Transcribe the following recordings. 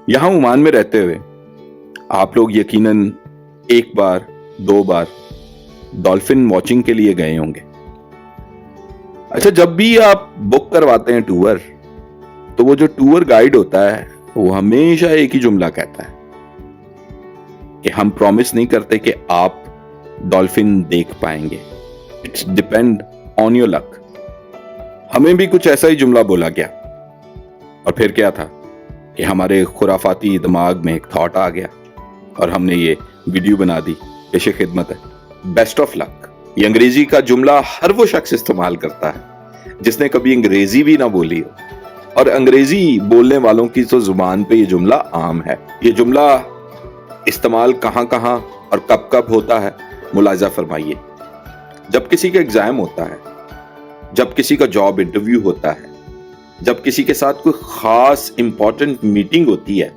यहां ओमान में रहते हुए आप लोग यकीनन एक बार, दो बार डॉल्फिन वॉचिंग के लिए गए होंगे। अच्छा, जब भी आप बुक करवाते हैं टूर, तो वो जो टूर गाइड होता है वो हमेशा एक ही जुमला कहता है कि हम प्रॉमिस नहीं करते कि आप डॉल्फिन देख पाएंगे, it's depend on your luck. हमें भी कुछ ऐसा ही जुमला बोला गया, और फिर क्या था कि हमारे खुराफाती दिमाग में एक थॉट आ गया और हमने ये वीडियो बना दी। पेशे खिदमत है, बेस्ट ऑफ लक। ये अंग्रेजी का जुमला हर वो शख्स इस्तेमाल करता है जिसने कभी अंग्रेजी भी ना बोली हो, और अंग्रेजी बोलने वालों की तो जुबान पे ये जुमला आम है। ये जुमला इस्तेमाल कहां कहां और कब कब होता है, मुलाजा फरमाइए। जब किसी का एग्जाम होता है, जब किसी का जॉब इंटरव्यू होता है, जब किसी के साथ कोई खास इंपॉर्टेंट मीटिंग होती है।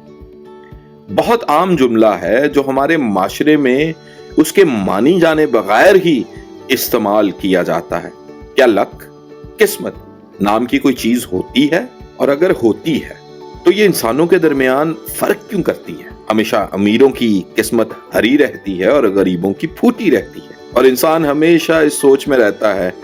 बहुत आम जुमला है जो हमारे माशरे में उसके मानी जाने बगैर ही इस्तेमाल किया जाता है। क्या लक, किस्मत नाम की कोई चीज होती है? और अगर होती है तो ये इंसानों के दरमियान फर्क क्यों करती है? हमेशा अमीरों की किस्मत हरी रहती है और गरीबों की फूटी रहती है, और इंसान हमेशा इस सोच में रहता है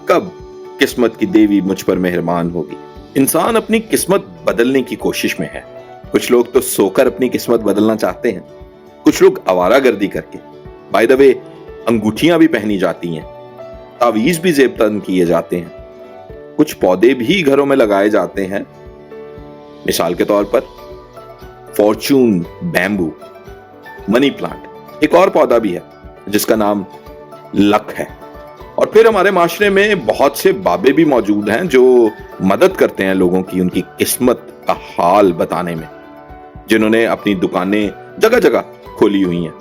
कब किस्मत की देवी मुझ पर मेहरबान होगी। इंसान अपनी किस्मत बदलने की कोशिश में है। कुछ लोग तो सोकर अपनी किस्मत बदलना चाहते हैं, कुछ लोग आवारागर्दी करके। बाय द वे, अंगूठियां भी पहनी जाती हैं, तावीज भी जेब-तन किए जाते हैं, कुछ पौधे भी घरों में लगाए जाते हैं। मिसाल के तौर पर फॉर्चून बैम्बू, मनी प्लांट। एक और पौधा भी है जिसका नाम लक है। और फिर हमारे माशरे में बहुत से बाबे भी मौजूद हैं जो मदद करते हैं लोगों की उनकी किस्मत का हाल बताने में, जिन्होंने अपनी दुकानें जगह जगह खोली हुई हैं।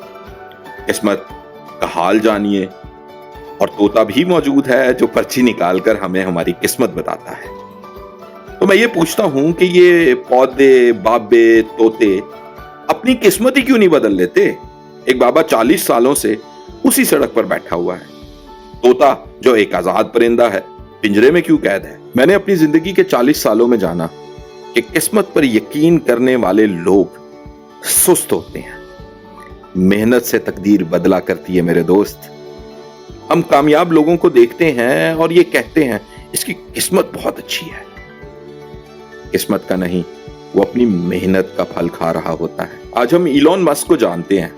किस्मत का हाल जानिए। और तोता भी मौजूद है जो पर्ची निकालकर हमें हमारी किस्मत बताता है। तो मैं ये पूछता हूं कि ये पौधे, बाबे, तोते अपनी किस्मत ही क्यों नहीं बदल लेते? एक बाबा 40 सालों से उसी सड़क पर बैठा हुआ है। तोता जो एक आजाद परिंदा है, पिंजरे में क्यों कैद है? मैंने अपनी जिंदगी के 40 सालों में जाना कि किस्मत पर यकीन करने वाले लोग सुस्त होते हैं। मेहनत से तकदीर बदला करती है मेरे दोस्त। हम कामयाब लोगों को देखते हैं और ये कहते हैं इसकी किस्मत बहुत अच्छी है। किस्मत का नहीं, वो अपनी मेहनत का फल खा रहा होता है। आज हम इलॉन मस्क को जानते हैं,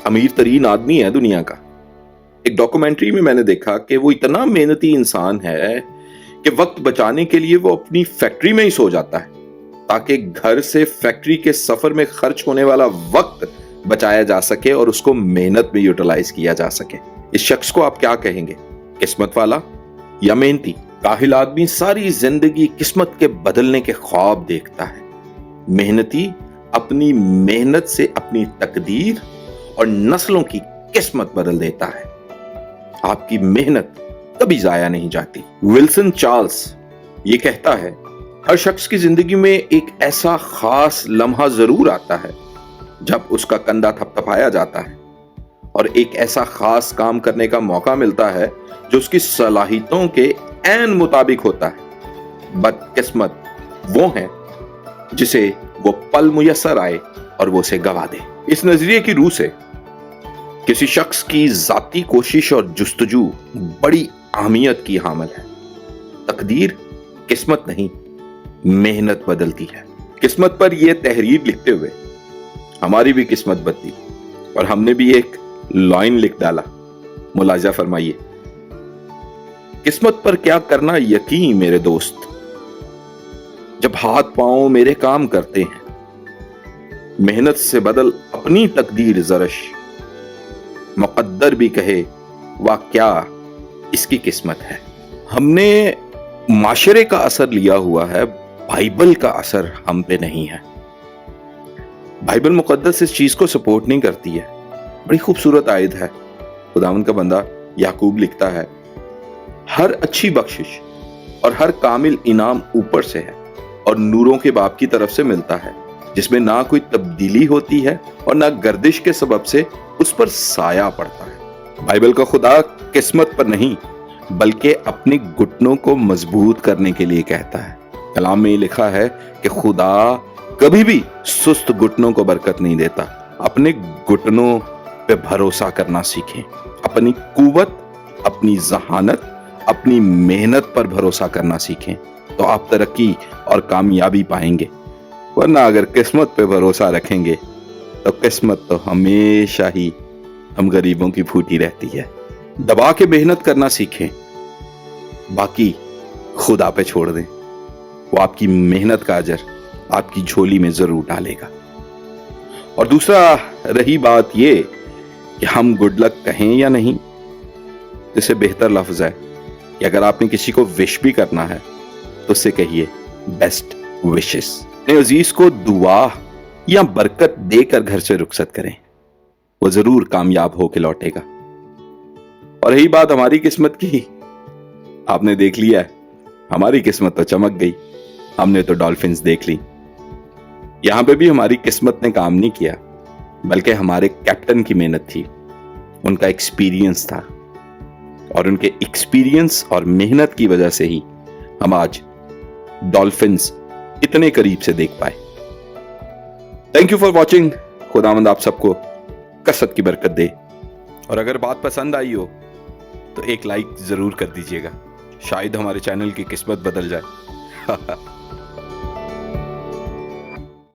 अमीर तरीन आदमी है दुनिया का। एक डॉक्यूमेंट्री में मैंने देखा कि वो इतना मेहनती इंसान है कि वक्त बचाने के लिए वो अपनी फैक्ट्री में ही सो जाता है ताकि घर से फैक्ट्री के सफर में खर्च होने वाला वक्त बचाया जा सके और उसको मेहनत में यूटिलाइज किया जा सके। इस शख्स को आप क्या कहेंगे, किस्मत वाला या मेहनती? काहिल आदमी सारी जिंदगी किस्मत के बदलने के ख्वाब देखता है। मेहनती अपनी मेहनत से अपनी तकदीर और नस्लों की किस्मत बदल देता है। आपकी मेहनत कभी जाया नहीं जाती। विल्सन चार्ल्स ये कहता है, हर शख्स की जिंदगी में एक ऐसा खास लम्हा जरूर आता है जब उसका कंधा थपथपाया जाता है और एक ऐसा खास काम करने का मौका मिलता है जो उसकी सलाहियतों के ऐन मुताबिक होता है। बदकिस्मत वो है जिसे वो पल मुयस्सर आए और वो उसे गवा दे। इस नजरिए की रूह से किसी शख्स की जाती कोशिश और जुस्तजू बड़ी अहमियत की हामिल है। तकदीर किस्मत नहीं, मेहनत बदलती है। किस्मत पर यह तहरीर लिखते हुए हमारी भी किस्मत बदली और हमने भी एक लाइन लिख डाला, मुलाजा फरमाइए। किस्मत पर क्या करना यकीन मेरे दोस्त, जब हाथ पांव मेरे काम करते हैं, मेहनत से बदल अपनी तकदीर जरश, मुकद्दर भी कहे वाह क्या इसकी किस्मत है। हमने माशरे का असर लिया हुआ है, बाइबल का असर हम पे नहीं है। बाइबल मुकद्दस इस चीज को सपोर्ट नहीं करती है। बड़ी खूबसूरत आयत है, खुदावंद का बंदा याकूब लिखता है, हर अच्छी बख्शिश और हर कामिल इनाम ऊपर से है और नूरों के बाप की तरफ से मिलता है, जिसमें ना कोई तब्दीली होती है और ना गर्दिश के सबब से उस पर साया पड़ता है। बाइबल का खुदा किस्मत पर नहीं बल्कि अपने घुटनों को मजबूत करने के लिए कहता है। कलाम में लिखा है कि खुदा कभी भी सुस्त घुटनों को बरकत नहीं देता। अपने घुटनों पे भरोसा करना सीखें। अपनी कुव्वत, अपनी जहानत, अपनी मेहनत पर भरोसा करना सीखें, तो आप तरक्की और कामयाबी पाएंगे। वरना अगर किस्मत पे भरोसा रखेंगे तो किस्मत तो हमेशा ही हम गरीबों की फूटी रहती है। दबा के मेहनत करना सीखें, बाकी खुदा पे छोड़ दें। वो आपकी मेहनत का अजर आपकी झोली में जरूर डालेगा। और दूसरा, रही बात ये कि हम गुड लक कहें या नहीं, इससे बेहतर लफ्ज है कि अगर आपने किसी को विश भी करना है तो उससे कहिए बेस्ट विशेस। अपने अजीज को दुआ या बरकत देकर घर से रुखसत करें, वो जरूर कामयाब होकर लौटेगा। और रही बात हमारी किस्मत की, आपने देख लिया है, हमारी किस्मत तो चमक गई, हमने तो डॉल्फिन्स देख ली। यहां पे भी हमारी किस्मत ने काम नहीं किया, बल्कि हमारे कैप्टन की मेहनत थी, उनका एक्सपीरियंस था, और उनके एक्सपीरियंस और मेहनत की वजह से ही हम आज डॉल्फिन्स इतने करीब से देख पाए। Thank you for watching. खुदावंद आप सबको कसरत की बरकत दे। और अगर बात पसंद आई हो तो एक लाइक जरूर कर दीजिएगा, शायद हमारे चैनल की किस्मत बदल जाए।